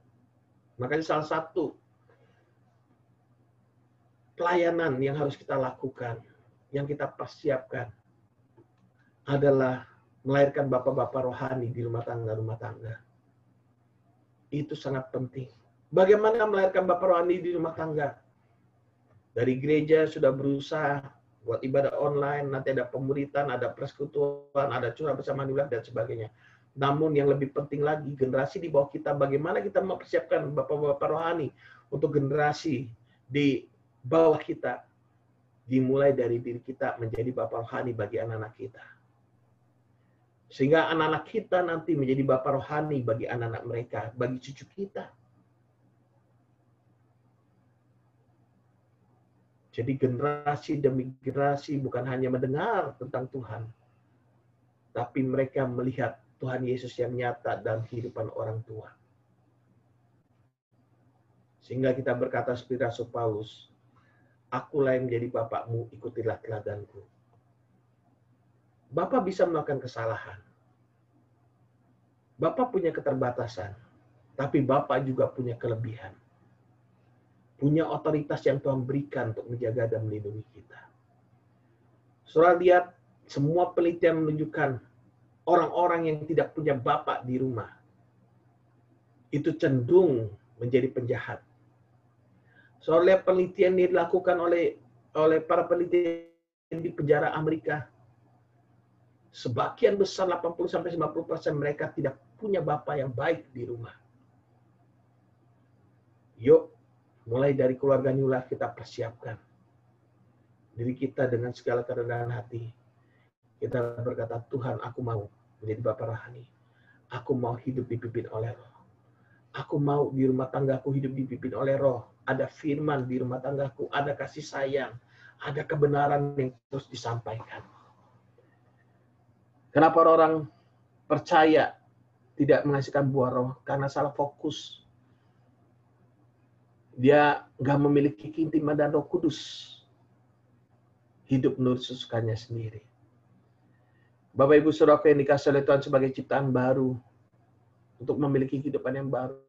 Makanya salah satu pelayanan yang harus kita lakukan, yang kita persiapkan, adalah melahirkan bapak-bapak rohani di rumah tangga. Itu sangat penting. Bagaimana melahirkan bapak rohani di rumah tangga? Dari gereja sudah berusaha buat ibadah online, nanti ada pemuritan, ada persekutuan, ada curah bersama nulah dan sebagainya. Namun yang lebih penting lagi, generasi di bawah kita, bagaimana kita mempersiapkan bapak-bapak rohani untuk generasi di bawah kita, dimulai dari diri kita menjadi Bapa rohani bagi anak-anak kita. Sehingga anak-anak kita nanti menjadi Bapa rohani bagi anak-anak mereka, bagi cucu kita. Jadi generasi demi generasi bukan hanya mendengar tentang Tuhan, tapi mereka melihat Tuhan Yesus yang nyata dalam kehidupan orang tua. Sehingga kita berkata seperti Rasul Paulus, akulah yang menjadi bapakmu, ikutilah teladanku. Bapak bisa melakukan kesalahan. Bapak punya keterbatasan, tapi Bapak juga punya kelebihan. Punya otoritas yang Tuhan berikan untuk menjaga dan melindungi kita. Saudara lihat, semua penelitian menunjukkan orang-orang yang tidak punya bapak di rumah itu cenderung menjadi penjahat. Saudara lihat penelitian yang dilakukan oleh para peneliti di penjara Amerika. Sebagian besar 80-90% mereka tidak punya bapak yang baik di rumah. Yuk, mulai dari keluarga New Life kita persiapkan diri kita dengan segala kerendahan hati. Kita berkata, Tuhan, aku mau menjadi Bapa rohani. Aku mau hidup dipimpin oleh Roh. Aku mau di rumah tanggaku hidup dipimpin oleh Roh. Ada firman di rumah tanggaku, ada kasih sayang, ada kebenaran yang terus disampaikan. Kenapa orang percaya tidak menghasilkan buah Roh? Karena salah fokus. Dia nggak memiliki keintiman dan Roh Kudus. Hidup menurut sesukanya sendiri. Bapak Ibu Saudara yang dikasihi oleh Tuhan sebagai ciptaan baru, untuk memiliki kehidupan yang baru.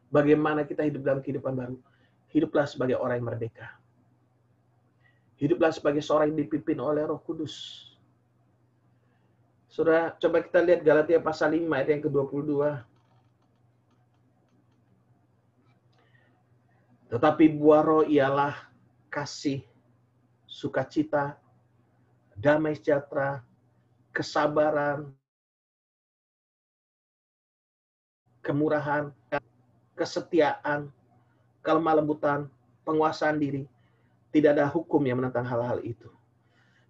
Bagaimana kita hidup dalam kehidupan baru? Hiduplah sebagai orang yang merdeka. Hiduplah sebagai seorang yang dipimpin oleh Roh Kudus. Saudara, coba kita lihat Galatia pasal 5 ayat yang ke-22. Tetapi buah Roh ialah kasih, sukacita, damai sejahtera, kesabaran, kemurahan, kesetiaan, kelemah lembutan, penguasaan diri. Tidak ada hukum yang menentang hal-hal itu.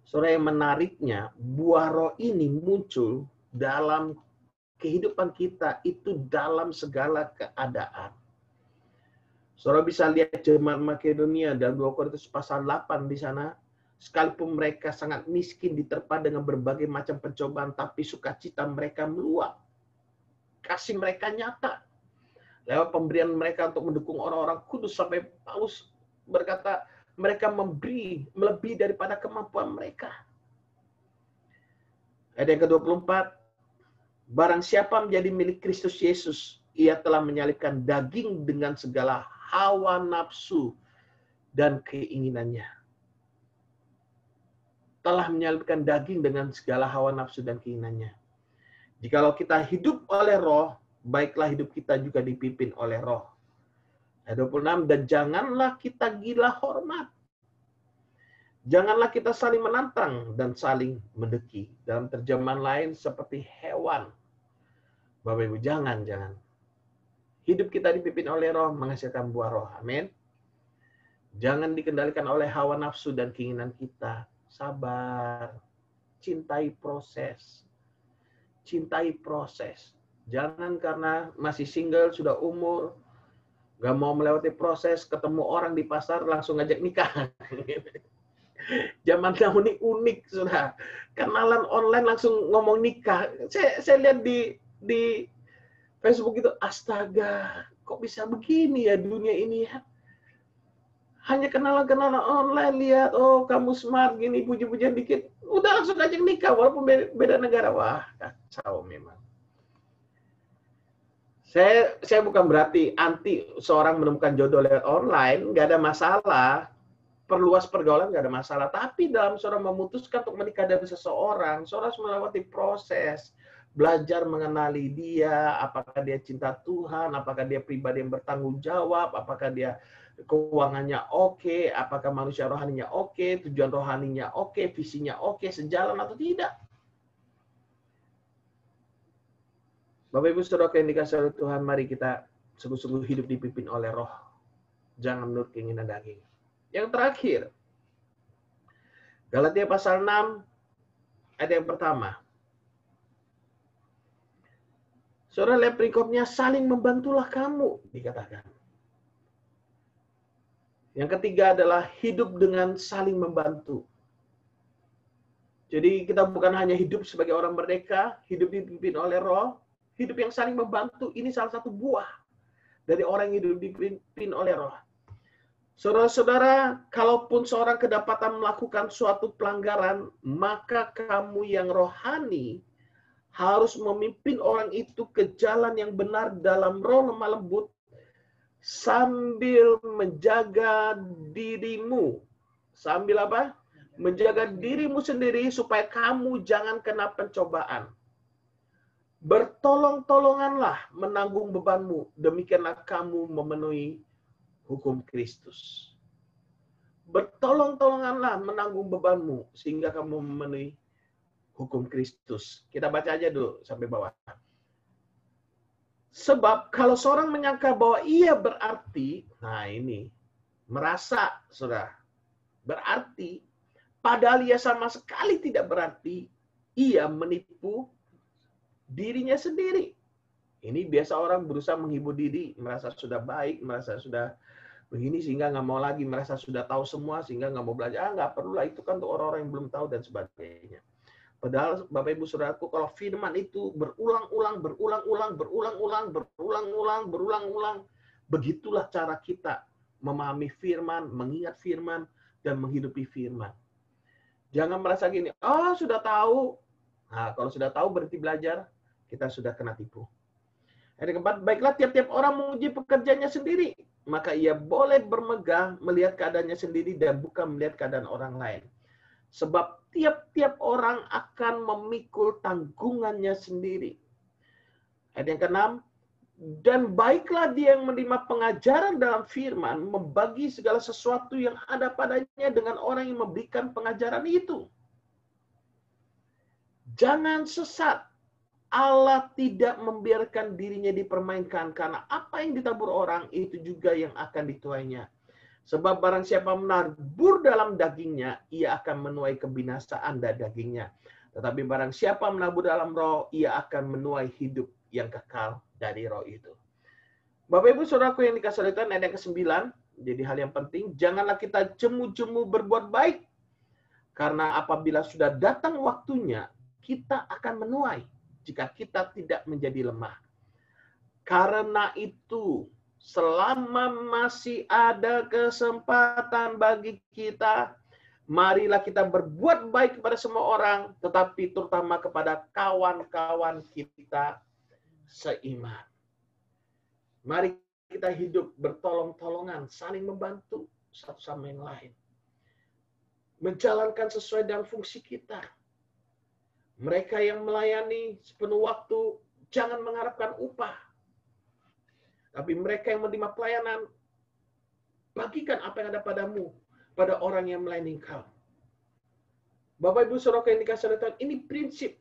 Saudara, yang menariknya, buah Roh ini muncul dalam kehidupan kita itu dalam segala keadaan. Saudara bisa lihat jemaat Makedonia dalam 2 Korintus pasal 8 di sana. Sekalipun mereka sangat miskin diterpa dengan berbagai macam pencobaan, tapi sukacita mereka meluap. Kasih mereka nyata. Lewat pemberian mereka untuk mendukung orang-orang kudus, sampai Paulus berkata mereka memberi melebihi daripada kemampuan mereka. Ayat yang ke-24, barang siapa menjadi milik Kristus Yesus, ia telah menyalibkan daging dengan segala hawa nafsu dan keinginannya. Telah menyalibkan daging dengan segala hawa nafsu dan keinginannya. Jikalau kita hidup oleh Roh, baiklah hidup kita juga dipimpin oleh Roh. Ayat 26, dan janganlah kita gila hormat. Janganlah kita saling menantang dan saling mendeki. Dalam terjemahan lain seperti hewan. Bapak Ibu, jangan. Hidup kita dipimpin oleh Roh, menghasilkan buah Roh. Amin. Jangan dikendalikan oleh hawa nafsu dan keinginan kita. Sabar. Cintai proses. Cintai proses. Jangan karena masih single, sudah umur, gak mau melewati proses, ketemu orang di pasar, langsung ngajak nikah. Zaman kamu ini unik, sudah. Kenalan online langsung ngomong nikah. Saya lihat di Facebook itu, astaga, kok bisa begini ya dunia ini ya. Hanya kenalan-kenalan online, lihat, oh kamu smart, gini, puji-pujian dikit. Udah langsung ngajak nikah, walaupun beda negara. Wah, kacau memang. Saya bukan berarti anti seorang menemukan jodoh lewat online, nggak ada masalah. Perluas pergaulan nggak ada masalah. Tapi dalam seorang memutuskan untuk menikah dengan seseorang, seorang harus melewati proses. Belajar mengenali dia, apakah dia cinta Tuhan, apakah dia pribadi yang bertanggung jawab, apakah dia keuangannya oke, apakah manusia rohaninya oke, tujuan rohaninya oke, visinya oke, sejalan atau tidak. Bapak Ibu Saudara yang dikasihi oleh Tuhan, mari kita sungguh-sungguh hidup dipimpin oleh Roh. Jangan menurut keinginan daging. Yang terakhir, Galatia pasal 6 ayat yang pertama. Saudara lihat perikopnya, saling membantulah kamu, dikatakan. Yang ketiga adalah hidup dengan saling membantu. Jadi kita bukan hanya hidup sebagai orang merdeka, hidup dipimpin oleh Roh, hidup yang saling membantu. Ini salah satu buah dari orang yang hidup dipimpin oleh Roh. Saudara-saudara, kalaupun seorang kedapatan melakukan suatu pelanggaran, maka kamu yang rohani harus memimpin orang itu ke jalan yang benar dalam roh lemah lembut, sambil menjaga dirimu. Sambil apa? Menjaga dirimu sendiri supaya kamu jangan kena pencobaan. Bertolong-tolonganlah menanggung bebanmu, demikianlah kamu memenuhi hukum Kristus. Bertolong-tolonganlah menanggung bebanmu, sehingga kamu memenuhi hukum Kristus. Kita baca aja dulu sampai bawah. Sebab kalau seorang menyangka bahwa ia berarti, nah ini, merasa, saudara, berarti, padahal ia sama sekali tidak berarti, ia menipu dirinya sendiri. Ini biasa orang berusaha menghibur diri, merasa sudah baik, merasa sudah begini, sehingga nggak mau lagi, merasa sudah tahu semua, sehingga nggak mau belajar. Nggak perlulah, itu kan untuk orang-orang yang belum tahu dan sebagainya. Padahal Bapak Ibu Saudaraku, kalau firman itu berulang-ulang, begitulah cara kita memahami firman, mengingat firman, dan menghidupi firman. Jangan merasa gini, oh sudah tahu. Nah, kalau sudah tahu berarti belajar, kita sudah kena tipu. Ayat keempat, baiklah tiap-tiap orang menguji pekerjaannya sendiri, maka ia boleh bermegah melihat keadaannya sendiri dan bukan melihat keadaan orang lain. Sebab tiap-tiap orang akan memikul tanggungannya sendiri. Ayat yang keenam, dan baiklah dia yang menerima pengajaran dalam firman, membagi segala sesuatu yang ada padanya dengan orang yang memberikan pengajaran itu. Jangan sesat. Allah tidak membiarkan dirinya dipermainkan, karena apa yang ditabur orang itu juga yang akan dituainya. Sebab barang siapa menabur dalam dagingnya, ia akan menuai kebinasaan dari dagingnya. Tetapi barang siapa menabur dalam roh, ia akan menuai hidup yang kekal dari roh itu. Bapak Ibu Saudaraku yang dikasih oleh Tuhan, ayat yang ke-9, jadi hal yang penting, janganlah kita jemu-jemu berbuat baik. Karena apabila sudah datang waktunya, kita akan menuai jika kita tidak menjadi lemah. Karena itu, selama masih ada kesempatan bagi kita, marilah kita berbuat baik kepada semua orang, tetapi terutama kepada kawan-kawan kita seiman. Mari kita hidup bertolong-tolongan, saling membantu satu sama yang lain. Menjalankan sesuai dengan fungsi kita. Mereka yang melayani sepenuh waktu, jangan mengharapkan upah. Tapi mereka yang menerima pelayanan, bagikan apa yang ada padamu, pada orang yang melayani engkau. Bapak Ibu Saudara yang dikasih oleh Tuhan, ini prinsip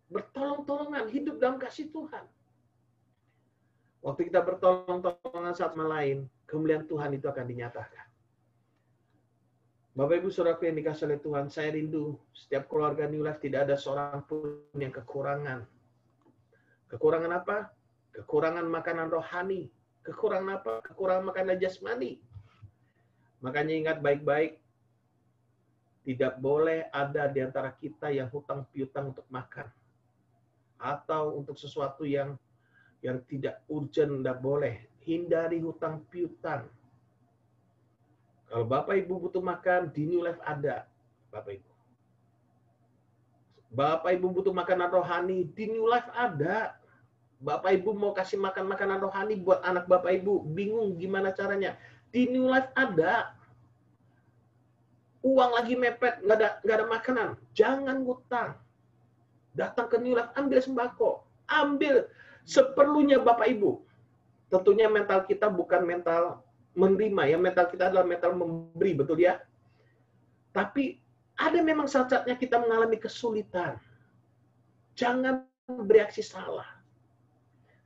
bertolong-tolongan, hidup dalam kasih Tuhan. Waktu kita bertolong-tolongan satu sama lain, kemuliaan Tuhan itu akan dinyatakan. Bapak Ibu Saudara yang dikasih oleh Tuhan, saya rindu setiap keluarga New Life tidak ada seorang pun yang kekurangan. Kekurangan apa? Kekurangan makanan rohani. Kekurangan apa? Kekurangan makanan jasmani. Makanya ingat baik-baik, tidak boleh ada di antara kita yang hutang piutang untuk makan. Atau untuk sesuatu yang tidak urgent, tidak boleh. Hindari hutang piutang. Kalau Bapak Ibu butuh makan, di New Life ada, Bapak Ibu. Bapak Ibu butuh makanan rohani, di New Life ada. Bapak Ibu mau kasih makan makanan rohani buat anak Bapak Ibu, bingung gimana caranya. Di New Life ada. Uang lagi mepet, nggak ada makanan. Jangan ngutang. Datang ke New Life, ambil sembako. Ambil seperlunya Bapak Ibu. Tentunya mental kita bukan mental menerima, ya, mental kita adalah mental memberi, betul ya? Tapi ada memang saat-saatnya kita mengalami kesulitan. Jangan bereaksi salah.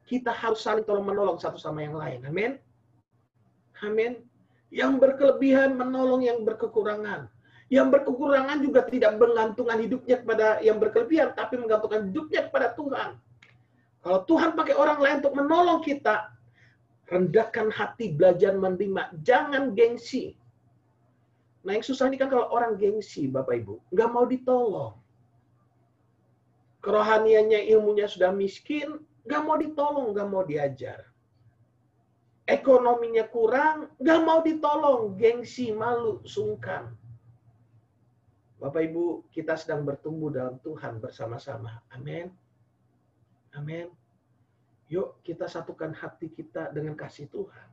Kita harus saling tolong-menolong satu sama yang lain. Amin. Amin. Yang berkelebihan menolong yang berkekurangan. Yang berkekurangan juga tidak menggantungkan hidupnya kepada yang berkelebihan, tapi menggantungkan hidupnya kepada Tuhan. Kalau Tuhan pakai orang lain untuk menolong kita, rendahkan hati, belajar menerima. Jangan gengsi. Nah, yang susah ini kan kalau orang gengsi, Bapak Ibu. Nggak mau ditolong. Kerohaniannya, ilmunya sudah miskin, nggak mau ditolong, nggak mau diajar. Ekonominya kurang, nggak mau ditolong. Gengsi, malu, sungkan. Bapak Ibu, kita sedang bertumbuh dalam Tuhan bersama-sama. Amin. Amin. Yuk kita satukan hati kita dengan kasih Tuhan.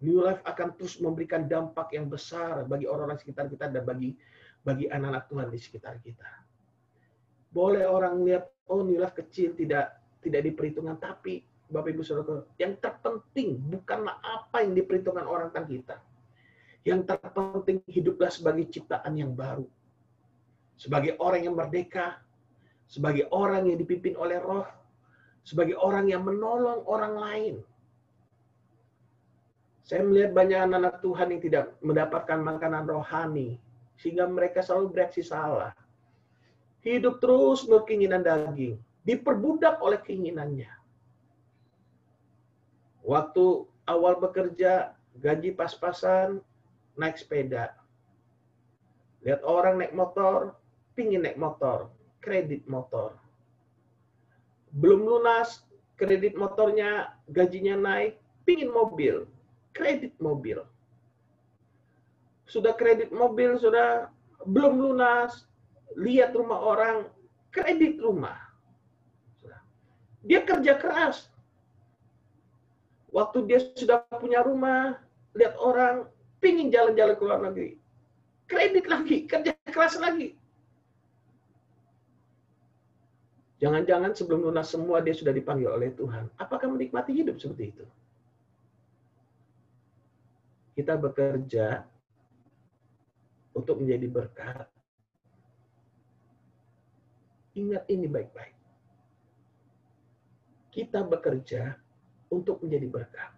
New Life akan terus memberikan dampak yang besar bagi orang-orang sekitar kita dan bagi anak-anak Tuhan di sekitar kita. Boleh orang lihat, oh New Life kecil, tidak diperhitungkan, tapi Bapak Ibu Saudara, yang terpenting bukanlah apa yang diperhitungkan orang tentang kita. Yang terpenting hiduplah sebagai ciptaan yang baru. Sebagai orang yang merdeka, sebagai orang yang dipimpin oleh Roh, sebagai orang yang menolong orang lain. Saya melihat banyak anak-anak Tuhan yang tidak mendapatkan makanan rohani, sehingga mereka selalu bereaksi salah. Hidup terus berkeinginan daging, diperbudak oleh keinginannya. Waktu awal bekerja, gaji pas-pasan, naik sepeda. Lihat orang naik motor, pingin naik motor, kredit motor. Belum lunas, kredit motornya, gajinya naik, pingin mobil, kredit mobil. Sudah kredit mobil, sudah belum lunas, lihat rumah orang, kredit rumah. Dia kerja keras. Waktu dia sudah punya rumah, lihat orang, pingin jalan-jalan ke luar negeri. Kredit lagi, kerja keras lagi. Jangan-jangan sebelum lunas semua dia sudah dipanggil oleh Tuhan. Apakah menikmati hidup seperti itu? Kita bekerja untuk menjadi berkat. Ingat ini baik-baik. Kita bekerja untuk menjadi berkat.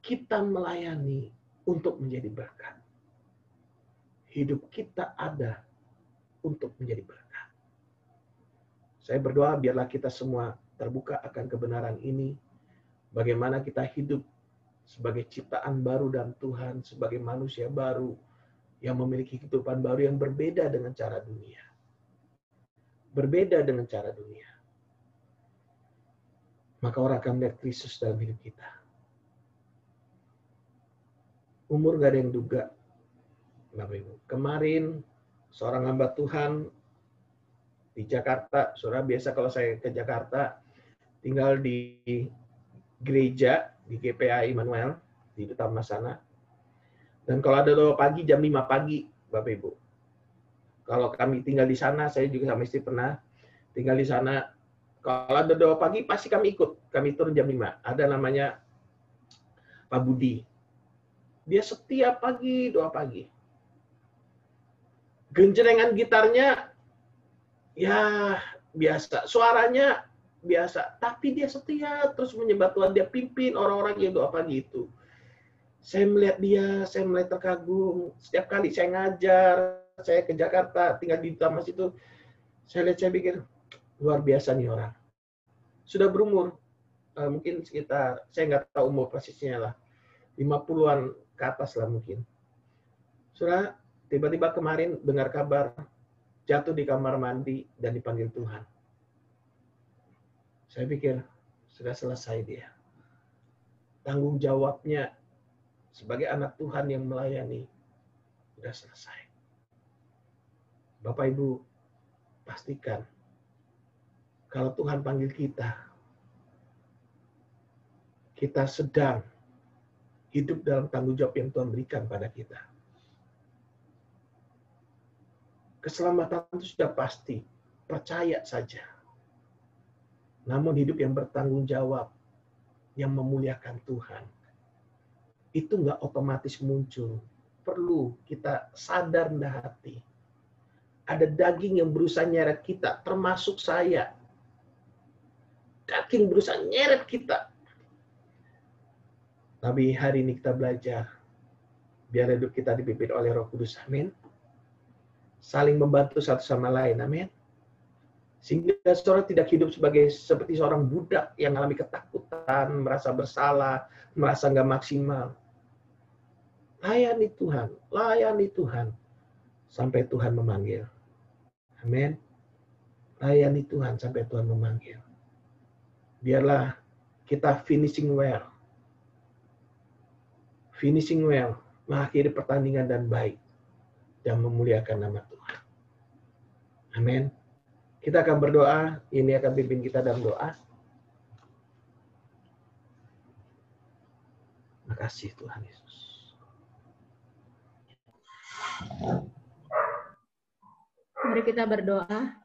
Kita melayani untuk menjadi berkat. Hidup kita ada untuk menjadi berkat. Saya berdoa biarlah kita semua terbuka akan kebenaran ini. Bagaimana kita hidup sebagai ciptaan baru dan Tuhan, sebagai manusia baru yang memiliki kehidupan baru yang berbeda dengan cara dunia. Berbeda dengan cara dunia. Maka orang akan melihat Kristus dalam hidup kita. Umur gak ada yang duga. Bapak Ibu. Kemarin seorang hamba Tuhan di Jakarta, saudara, biasa kalau saya ke Jakarta, tinggal di gereja, di GPA Immanuel, di Utama sana. Dan kalau ada doa pagi, jam 5 pagi, Bapak Ibu. Kalau kami tinggal di sana, saya juga sama istri pernah tinggal di sana. Kalau ada doa pagi, pasti kami ikut. Kami turun jam 5. Ada namanya Pak Budi. Dia setiap pagi doa pagi. Genjrengan gitarnya, ya biasa. Suaranya biasa. Tapi dia setia terus menyembah Tuhan. Dia pimpin orang-orang yang doa pagi itu. Saya melihat dia, saya mulai terkagum. Setiap kali saya ngajar, saya ke Jakarta, tinggal di Tamas itu, saya lihat, saya pikir, luar biasa nih orang. Sudah berumur, mungkin sekitar, saya nggak tahu umur persisnya lah, 50-an ke atas lah mungkin. Sudah, tiba-tiba kemarin dengar kabar, jatuh di kamar mandi dan dipanggil Tuhan. Saya pikir, sudah selesai dia. Tanggung jawabnya sebagai anak Tuhan yang melayani, sudah selesai. Bapak Ibu, pastikan kalau Tuhan panggil kita, kita sedang hidup dalam tanggung jawab yang Tuhan berikan pada kita. Keselamatan itu sudah pasti, percaya saja. Namun hidup yang bertanggung jawab, yang memuliakan Tuhan, itu nggak otomatis muncul. Perlu kita sadar rendah hati. Ada daging yang berusaha nyeret kita, termasuk saya. Daging berusaha nyeret kita. Tapi hari ini kita belajar, biar hidup kita dipimpin oleh Roh Kudus, amin. Saling membantu satu sama lain, amin. Sehingga saudara tidak hidup seperti seorang budak yang mengalami ketakutan, merasa bersalah, merasa nggak maksimal. Layani Tuhan, sampai Tuhan memanggil. Amin. Layani Tuhan sampai Tuhan memanggil. Biarlah kita finishing well, mengakhiri pertandingan dan baik, dan memuliakan nama Tuhan. Amin. Kita akan berdoa, ini akan pimpin kita dalam doa. Makasih Tuhan Yesus. Mari kita berdoa.